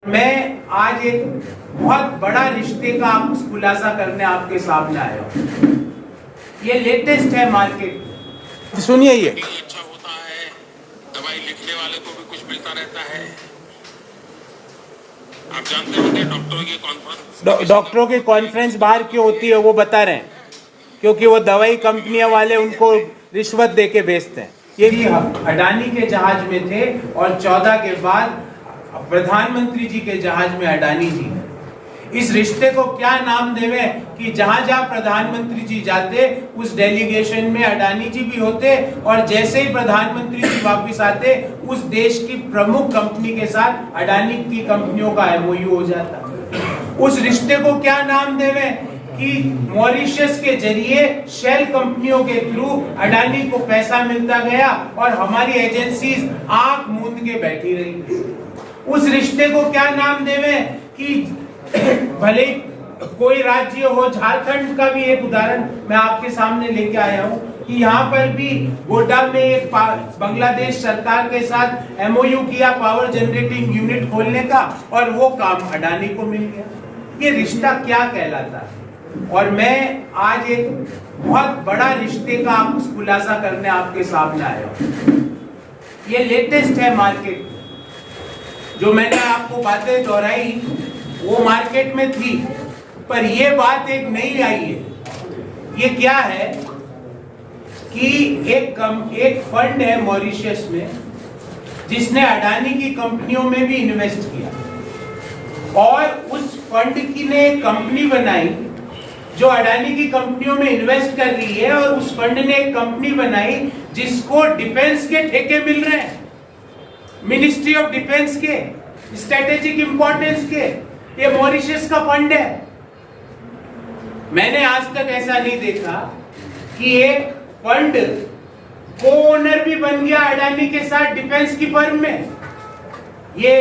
मैं आज एक बहुत बड़ा रिश्ते का खुलासा करने आपके सामने आया हूँ। ये लेटेस्ट है मार्केट, सुनिए। ये अच्छा होता है, दवाई लिखने वाले को भी कुछ मिलता रहता है। आप जानते होंगे डॉक्टरों की कॉन्फ्रेंस बाहर क्यों होती है वो बता रहे हैं, क्योंकि वो दवाई कंपनियां वाले उनको रिश्वत दे के बेचते हैं। ये अडानी के जहाज में थे और 14 के बाद प्रधानमंत्री जी के जहाज में अडानी जी। इस रिश्ते को क्या नाम देवे कि जहां जहां प्रधानमंत्री जी जाते उस डेलीगेशन में अडानी जी भी होते, और जैसे ही प्रधानमंत्री जी वापस आते उस देश की प्रमुख कंपनी के साथ अडानी की कंपनियों का एमओयू हो जाता। उस रिश्ते को क्या नाम देवे कि मॉरिशस के जरिए शेल कंपनियों के थ्रू अडानी को पैसा मिलता गया और हमारी एजेंसीज आंख मूंद के बैठी रही। उस रिश्ते को क्या नाम देवे कि भले कोई राज्य हो, झारखंड का भी एक उदाहरण मैं आपके सामने लेके आया हूं कि यहाँ पर भी गोड्डा में एक बांग्लादेश सरकार के साथ एमओयू किया पावर जनरेटिंग यूनिट खोलने का, और वो काम अडानी को मिल गया। ये रिश्ता क्या कहलाता है? और मैं आज एक बहुत बड़ा रिश्ते का खुलासा करने आपके सामने आया हूं। ये लेटेस्ट है मार्केट, जो मैंने आपको बातें दोहराई वो मार्केट में थी, पर ये बात एक नई आई है। ये क्या है कि एक फंड है मॉरिशस में जिसने अडानी की कंपनियों में भी इन्वेस्ट किया, और उस फंड की ने एक कंपनी बनाई जो अडानी की कंपनियों में इन्वेस्ट कर रही है, और उस फंड ने एक कंपनी बनाई जिसको डिफेंस के ठेके मिल रहे हैं, मिनिस्ट्री ऑफ डिफेंस के, स्ट्रेटेजिक इंपॉर्टेंस के। ये मॉरिशस का फंड है। मैंने आज तक ऐसा नहीं देखा कि एक फंड को ओनर भी बन गया अडानी के साथ डिफेंस की फर्म में। ये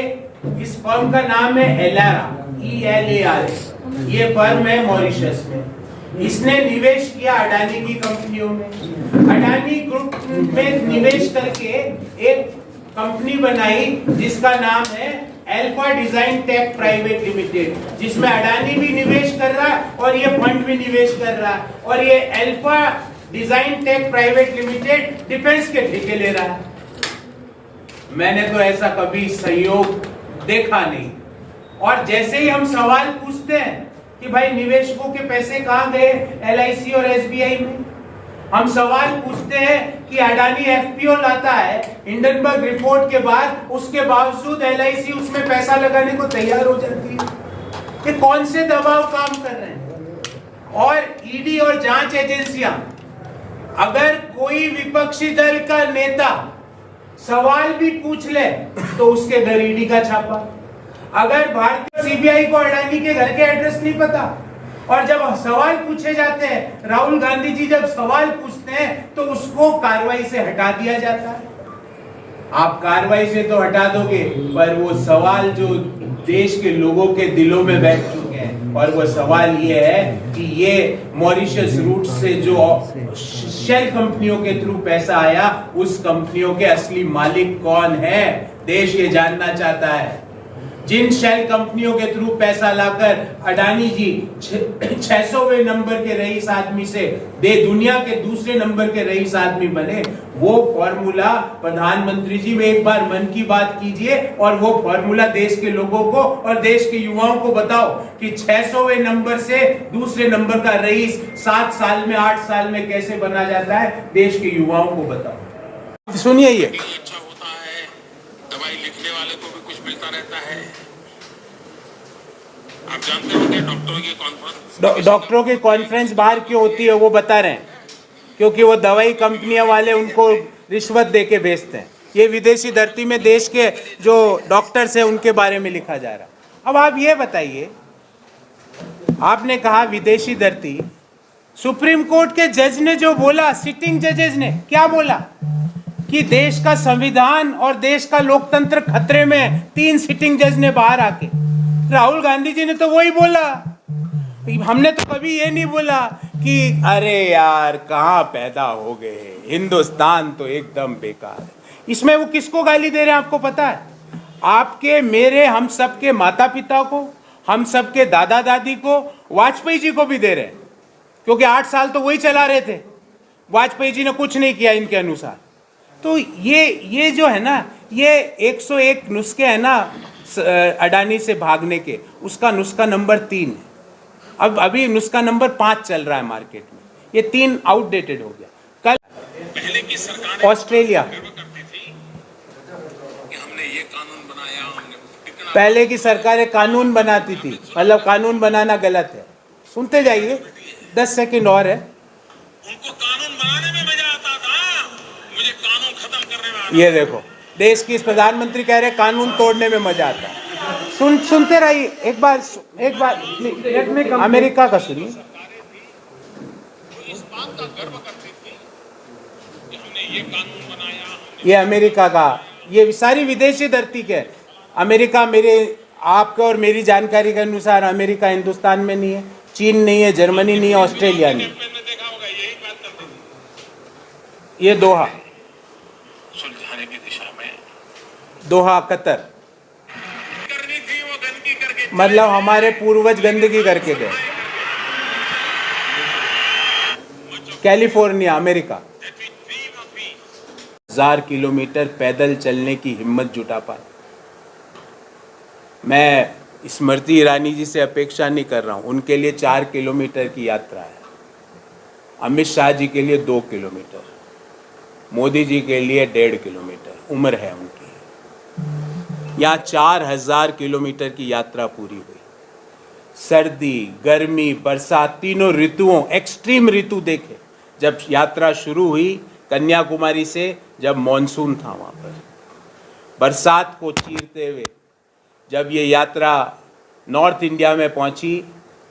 इस फर्म का नाम है एलारा, ELARA। ये फर्म है मॉरिशस में। इसने निवेश किया अडानी की कंपनियों में। अडानी ग्रुप में निवेश करके एक कंपनी बनाई जिसका नाम है alpha design tech private limited, जिसमें अडानी भी निवेश कर रहा है और ये फंड भी निवेश कर रहा है, और ये alpha design tech private limited defence के ठेके ले रहा है। मैंने तो ऐसा कभी सहयोग देखा नहीं। और जैसे ही हम सवाल पूछते हैं कि भाई निवेशकों के पैसे कहां गए LIC और SBI में, हम सवाल पूछते हैं कि अडानी FPO लाता है हिंडनबर्ग रिपोर्ट के बाद, उसके बावजूद LIC उसमें पैसा लगाने को तैयार हो जाती है। ये कौन से दबाव काम कर रहे हैं? और ED और जांच एजेंसियां, अगर कोई विपक्षी दल का नेता सवाल भी पूछ ले तो उसके घर ED का छापा। अगर भारतीय CBI को अडानी के घर के एड्रेस नहीं पता, और जब सवाल पूछे जाते हैं, राहुल गांधी जी जब सवाल पूछते हैं तो उसको कार्रवाई से हटा दिया जाता है। आप कार्रवाई से तो हटा दोगे, पर वो सवाल जो देश के लोगों के दिलों में बैठ चुके हैं, और वो सवाल ये है कि ये मॉरिशस रूट से जो शेल कंपनियों के थ्रू पैसा आया, उस कंपनियों के असली मालिक कौन है, देश ये जानना चाहता है। जिन शेल कंपनियों के थ्रू पैसा लाकर अडानी जी 600वें नंबर के रईस आदमी से दुनिया के दूसरे नंबर के रईस आदमी बने, वो फॉर्मूला प्रधानमंत्री जी में एक बार मन की बात कीजिए, और वो फॉर्मूला देश के लोगों को और देश के युवाओं को बताओ कि 600वें नंबर से दूसरे नंबर का रईस 7 साल में 8 साल में कैसे बना जाता है, देश के युवाओं को बताओ। सुनिए। ये अच्छा होता है, दवाई लिखने वाले को भी कुछ मिलता रहता है। आप जानते होंगे डॉक्टरों की कॉन्फ्रेंस बाहर क्यों होती है वो बता रहे हैं, क्योंकि वो दवाई कंपनियां वाले उनको रिश्वत दे के बेचते हैं। ये विदेशी धरती में देश के जो डॉक्टर्स हैं उनके बारे में लिखा जा रहा है। अब आप ये बताइए, आपने कहा विदेशी धरती, सुप्रीम कोर्ट के जज ने जो बोला, सिटिंग जजेस ने क्या बोला कि देश का संविधान और देश का लोकतंत्र खतरे में, 3 सिटिंग जज ने बाहर आके। राहुल गांधी जी ने तो वही बोला। हमने तो कभी ये नहीं बोला कि अरे यार कहाँ पैदा हो गए, हिंदुस्तान तो एकदम बेकार है। इसमें वो किसको गाली दे रहे हैं आपको पता है? आपके, मेरे, हम सबके माता पिता को, हम सबके दादा दादी को, वाजपेयी जी को भी दे रहे हैं, क्योंकि 8 साल तो वही चला रहे थे। वाजपेयी जी ने कुछ नहीं किया इनके अनुसार। तो ये जो है ना, ये 101 नुस्खे हैं ना अडानी से भागने के, उसका नुस्खा नंबर 3 है। अब अभी नुस्खा नंबर 5 चल रहा है मार्केट में। ये 3 आउटडेटेड हो गया। कल पहले की सरकार ऑस्ट्रेलिया, करती थी कि हमने ये कानून बनाया, हमने कितना पहले की सरकारें कानून बनाती थी, मतलब कानून बनाना गलत है। सुनते जाइए, 10 सेकंड और है। उनको कानून बनाने में मजा आता था, मुझे कानून खत्म करने में आता। ये देखो, देश की इस प्रधानमंत्री कह रहे कानून तोड़ने में मजा आता है। सुनते रहिए, एक बार अमेरिका का सुनिए। इस बात का गर्व करती थी कि हमने ये कानून बनाया। ये अमेरिका का, ये सारी विदेशी धरती के। अमेरिका, मेरे आपके और मेरी जानकारी के अनुसार अमेरिका हिंदुस्तान में नहीं है, चीन नहीं है, जर्मनी नहीं है, ऑस्ट्रेलिया नहीं है। ने देखा होगा यही बात करती थी। ये दोहा, सुलझाने की दिशा में दोहा कतर, करनी थी वो गंदगी करके, मतलब हमारे पूर्वज गंदगी करके गए। कैलिफोर्निया, अमेरिका, 1000 किलोमीटर पैदल चलने की हिम्मत जुटा पाए। मैं स्मृति ईरानी जी से अपेक्षा नहीं कर रहा हूँ, उनके लिए 4 किलोमीटर की यात्रा है। अमित शाह जी के लिए 2 किलोमीटर, मोदी जी के लिए 1.5 किलोमीटर उम्र है उनकी। यहाँ 4000 किलोमीटर की यात्रा पूरी हुई। सर्दी, गर्मी, बरसात, तीनों ऋतुओं, एक्सट्रीम ऋतु देखे। जब यात्रा शुरू हुई कन्याकुमारी से, जब मॉनसून था वहाँ पर, बरसात को चीरते हुए जब ये यात्रा नॉर्थ इंडिया में पहुँची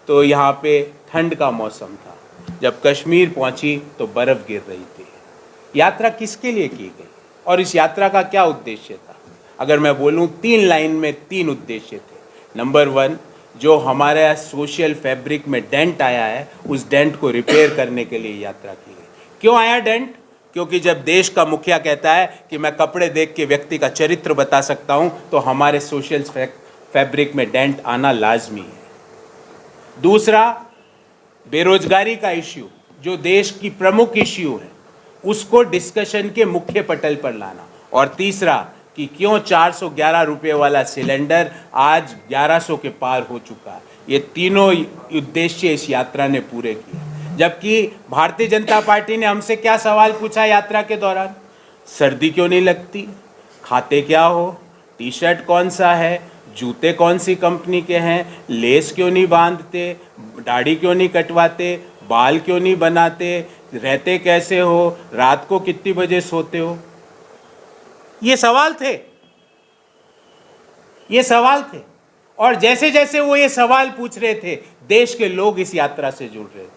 तो यहाँ पे ठंड का मौसम था। जब कश्मीर पहुँची तो बर्फ़ गिर रही थी। यात्रा किसके लिए की गई और इस यात्रा का क्या उद्देश्य था? अगर मैं बोलूँ 3 लाइन में 3 उद्देश्य थे। नंबर 1, जो हमारे सोशल फैब्रिक में डेंट आया है, उस डेंट को रिपेयर करने के लिए यात्रा की गई। क्यों आया डेंट? क्योंकि जब देश का मुखिया कहता है कि मैं कपड़े देख के व्यक्ति का चरित्र बता सकता हूं, तो हमारे सोशल फैब्रिक में डेंट आना लाजमी है। दूसरा, बेरोजगारी का इश्यू, जो देश की प्रमुख इश्यू है, उसको डिस्कशन के मुख्य पटल पर लाना। और तीसरा, कि क्यों 411 रुपये वाला सिलेंडर आज 1100 के पार हो चुका है। ये तीनों उद्देश्य इस यात्रा ने पूरे किए। जबकि भारतीय जनता पार्टी ने हमसे क्या सवाल पूछा यात्रा के दौरान? सर्दी क्यों नहीं लगती, खाते क्या हो, टी शर्ट कौन सा है, जूते कौन सी कंपनी के हैं, लेस क्यों नहीं बांधते, दाढ़ी क्यों नहीं कटवाते, बाल क्यों नहीं बनाते, रहते कैसे हो, रात को कितनी बजे सोते हो। ये सवाल थे, ये सवाल थे। और जैसे जैसे वो ये सवाल पूछ रहे थे, देश के लोग इस यात्रा से जुड़ रहे थे।